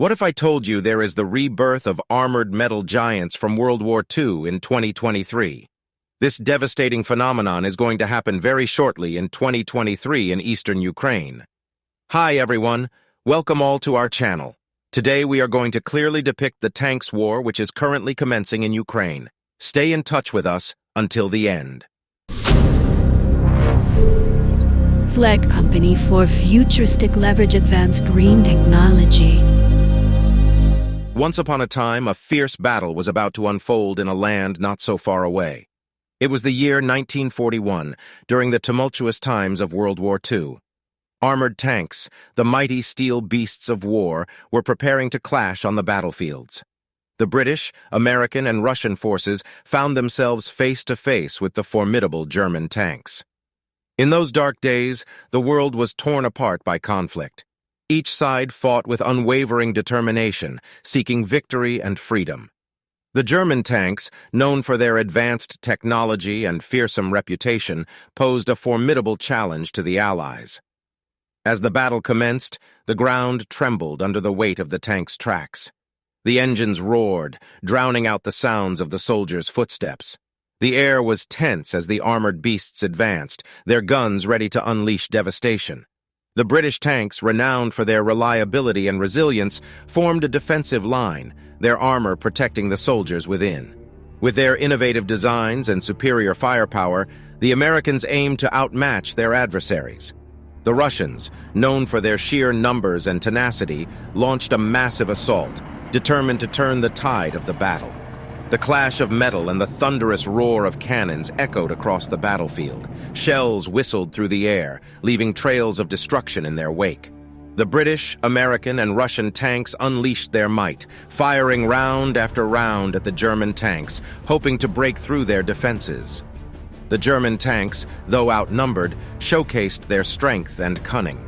What if I told you there is the rebirth of armored metal giants from World War II in 2023? This devastating phenomenon is going to happen very shortly in 2023 in eastern Ukraine. Hi everyone, welcome all to our channel. Today we are going to clearly depict the tanks war which is currently commencing in Ukraine. Stay in touch with us until the end. Flag Company for futuristic leverage advanced green technology. Once upon a time, a fierce battle was about to unfold in a land not so far away. It was the year 1941, during the tumultuous times of World War II. Armored tanks, the mighty steel beasts of war, were preparing to clash on the battlefields. The British, American, and Russian forces found themselves face to face with the formidable German tanks. In those dark days, the world was torn apart by conflict. Each side fought with unwavering determination, seeking victory and freedom. The German tanks, known for their advanced technology and fearsome reputation, posed a formidable challenge to the Allies. As the battle commenced, the ground trembled under the weight of the tanks' tracks. The engines roared, drowning out the sounds of the soldiers' footsteps. The air was tense as the armored beasts advanced, their guns ready to unleash devastation. The British tanks, renowned for their reliability and resilience, formed a defensive line, their armor protecting the soldiers within. With their innovative designs and superior firepower, the Americans aimed to outmatch their adversaries. The Russians, known for their sheer numbers and tenacity, launched a massive assault, determined to turn the tide of the battle. The clash of metal and the thunderous roar of cannons echoed across the battlefield. Shells whistled through the air, leaving trails of destruction in their wake. The British, American, and Russian tanks unleashed their might, firing round after round at the German tanks, hoping to break through their defenses. The German tanks, though outnumbered, showcased their strength and cunning.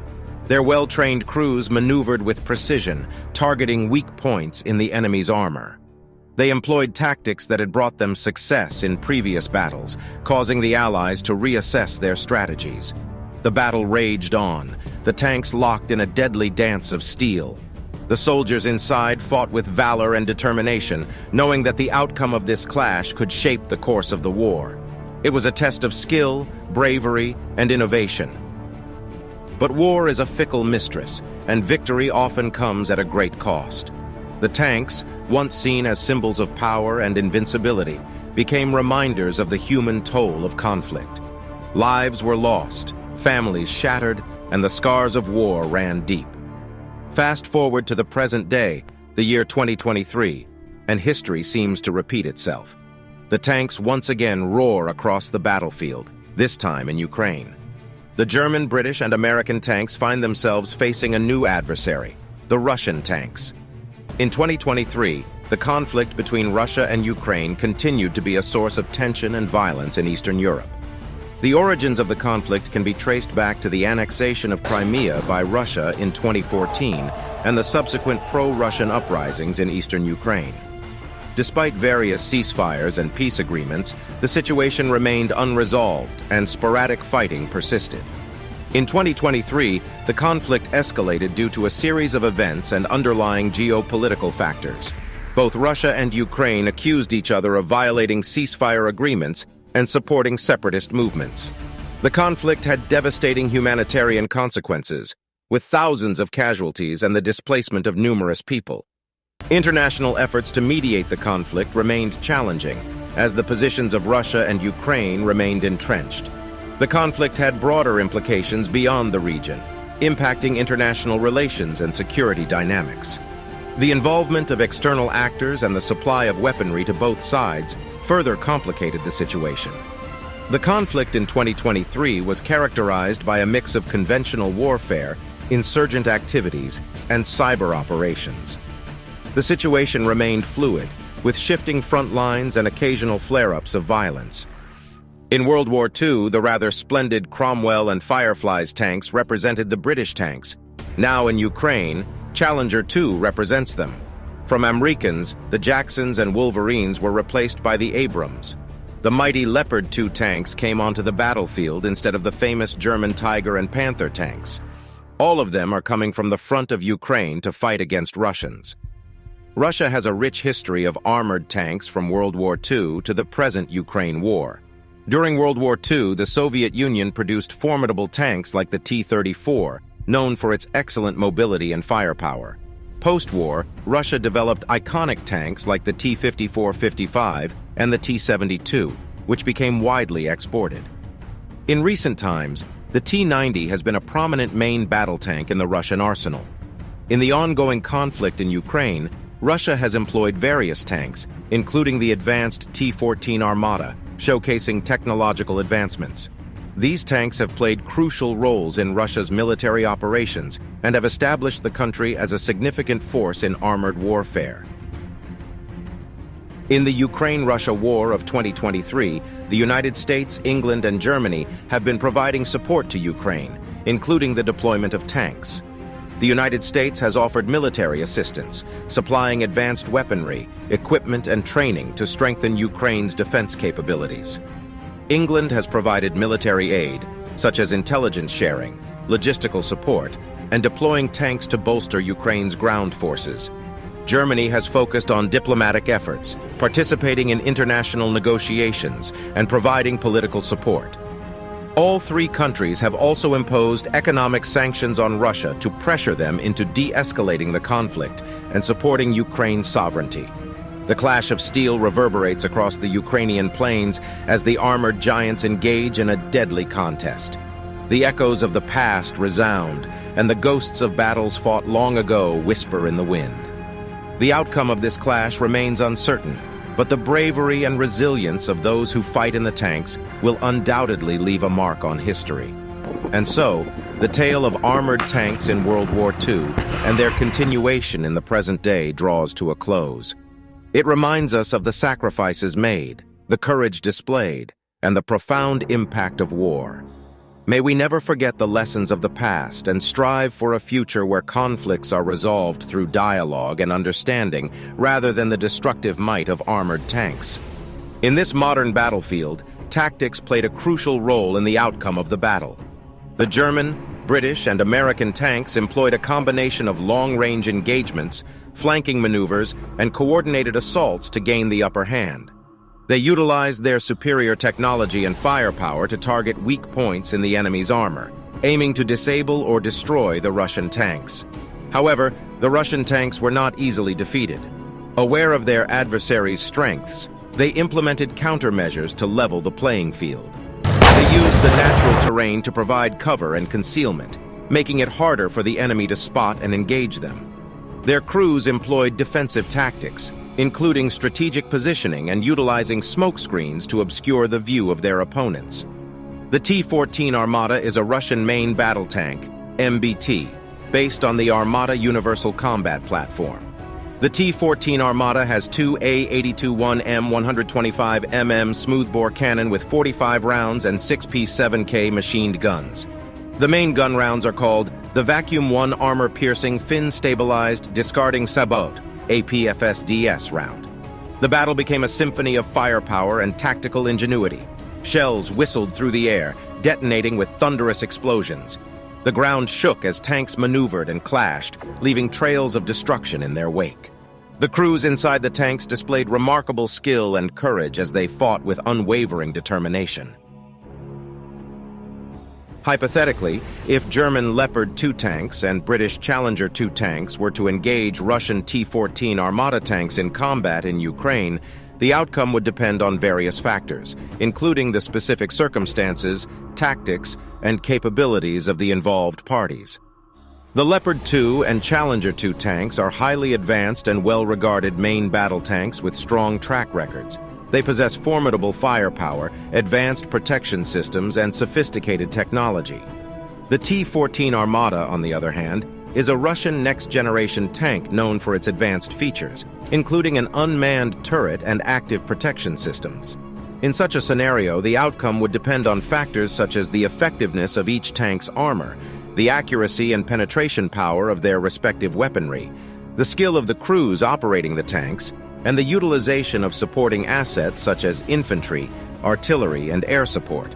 Their well-trained crews maneuvered with precision, targeting weak points in the enemy's armor. They employed tactics that had brought them success in previous battles, causing the Allies to reassess their strategies. The battle raged on, the tanks locked in a deadly dance of steel. The soldiers inside fought with valor and determination, knowing that the outcome of this clash could shape the course of the war. It was a test of skill, bravery, and innovation. But war is a fickle mistress, and victory often comes at a great cost. The tanks, once seen as symbols of power and invincibility, became reminders of the human toll of conflict. Lives were lost, families shattered, and the scars of war ran deep. Fast forward to the present day, the year 2023, and history seems to repeat itself. The tanks once again roar across the battlefield, this time in Ukraine. The German, British, and American tanks find themselves facing a new adversary, the Russian tanks. In 2023, the conflict between Russia and Ukraine continued to be a source of tension and violence in Eastern Europe. The origins of the conflict can be traced back to the annexation of Crimea by Russia in 2014 and the subsequent pro-Russian uprisings in eastern Ukraine. Despite various ceasefires and peace agreements, the situation remained unresolved and sporadic fighting persisted. In 2023, the conflict escalated due to a series of events and underlying geopolitical factors. Both Russia and Ukraine accused each other of violating ceasefire agreements and supporting separatist movements. The conflict had devastating humanitarian consequences, with thousands of casualties and the displacement of numerous people. International efforts to mediate the conflict remained challenging, as the positions of Russia and Ukraine remained entrenched. The conflict had broader implications beyond the region, impacting international relations and security dynamics. The involvement of external actors and the supply of weaponry to both sides further complicated the situation. The conflict in 2023 was characterized by a mix of conventional warfare, insurgent activities, and cyber operations. The situation remained fluid, with shifting front lines and occasional flare-ups of violence. In World War II, the rather splendid Cromwell and Firefly's tanks represented the British tanks. Now in Ukraine, Challenger2 represents them. From Americans, the Jacksons and Wolverines were replaced by the Abrams. The mighty Leopard2 tanks came onto the battlefield instead of the famous German Tiger and Panther tanks. All of them are coming from the front of Ukraine to fight against Russians. Russia has a rich history of armored tanks from World War II to the present Ukraine war. During World War II, the Soviet Union produced formidable tanks like the T-34, known for its excellent mobility and firepower. Post-war, Russia developed iconic tanks like the T-54-55 and the T-72, which became widely exported. In recent times, the T-90 has been a prominent main battle tank in the Russian arsenal. In the ongoing conflict in Ukraine, Russia has employed various tanks, including the advanced T14Armata, showcasing technological advancements. These tanks have played crucial roles in Russia's military operations and have established the country as a significant force in armored warfare. In the Ukraine-Russia war of 2023, the United States, England, and Germany have been providing support to Ukraine, including the deployment of tanks. The United States has offered military assistance, supplying advanced weaponry, equipment, and training to strengthen Ukraine's defense capabilities. England has provided military aid, such as intelligence sharing, logistical support, and deploying tanks to bolster Ukraine's ground forces. Germany has focused on diplomatic efforts, participating in international negotiations, and providing political support. All three countries have also imposed economic sanctions on Russia to pressure them into de-escalating the conflict and supporting Ukraine's sovereignty. The clash of steel reverberates across the Ukrainian plains as the armored giants engage in a deadly contest. The echoes of the past resound, and the ghosts of battles fought long ago whisper in the wind. The outcome of this clash remains uncertain, but the bravery and resilience of those who fight in the tanks will undoubtedly leave a mark on history. And so, the tale of armored tanks in World War II and their continuation in the present day draws to a close. It reminds us of the sacrifices made, the courage displayed, and the profound impact of war. May we never forget the lessons of the past and strive for a future where conflicts are resolved through dialogue and understanding rather than the destructive might of armored tanks. In this modern battlefield, tactics played a crucial role in the outcome of the battle. The German, British, and American tanks employed a combination of long-range engagements, flanking maneuvers, and coordinated assaults to gain the upper hand. They utilized their superior technology and firepower to target weak points in the enemy's armor, aiming to disable or destroy the Russian tanks. However, the Russian tanks were not easily defeated. Aware of their adversaries' strengths, they implemented countermeasures to level the playing field. They used the natural terrain to provide cover and concealment, making it harder for the enemy to spot and engage them. Their crews employed defensive tactics, including strategic positioning and utilizing smoke screens to obscure the view of their opponents. The T14Armata is a Russian main battle tank, MBT, based on the Armata Universal Combat Platform. The T14Armata has two A82-1M 125mm smoothbore cannon with 45 rounds and 6 P7K machined guns. The main gun rounds are called the Vacuum 1 Armor-Piercing Fin-Stabilized Discarding Sabot, APFSDS round. The battle became a symphony of firepower and tactical ingenuity. Shells whistled through the air, detonating with thunderous explosions. The ground shook as tanks maneuvered and clashed, leaving trails of destruction in their wake. The crews inside the tanks displayed remarkable skill and courage as they fought with unwavering determination. Hypothetically, if German Leopard2 tanks and British Challenger2 tanks were to engage Russian T14Armata tanks in combat in Ukraine, the outcome would depend on various factors, including the specific circumstances, tactics, and capabilities of the involved parties. The Leopard2 and Challenger2 tanks are highly advanced and well-regarded main battle tanks with strong track records. They possess formidable firepower, advanced protection systems, and sophisticated technology. The T14Armata, on the other hand, is a Russian next-generation tank known for its advanced features, including an unmanned turret and active protection systems. In such a scenario, the outcome would depend on factors such as the effectiveness of each tank's armor, the accuracy and penetration power of their respective weaponry, the skill of the crews operating the tanks, and the utilization of supporting assets such as infantry, artillery, and air support.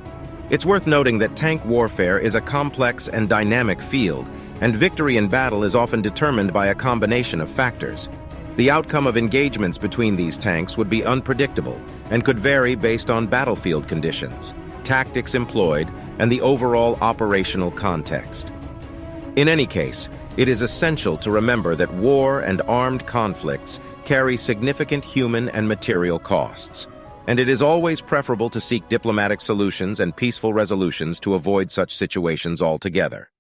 It's worth noting that tank warfare is a complex and dynamic field, and victory in battle is often determined by a combination of factors. The outcome of engagements between these tanks would be unpredictable and could vary based on battlefield conditions, tactics employed, and the overall operational context. In any case, it is essential to remember that war and armed conflicts carry significant human and material costs, and it is always preferable to seek diplomatic solutions and peaceful resolutions to avoid such situations altogether.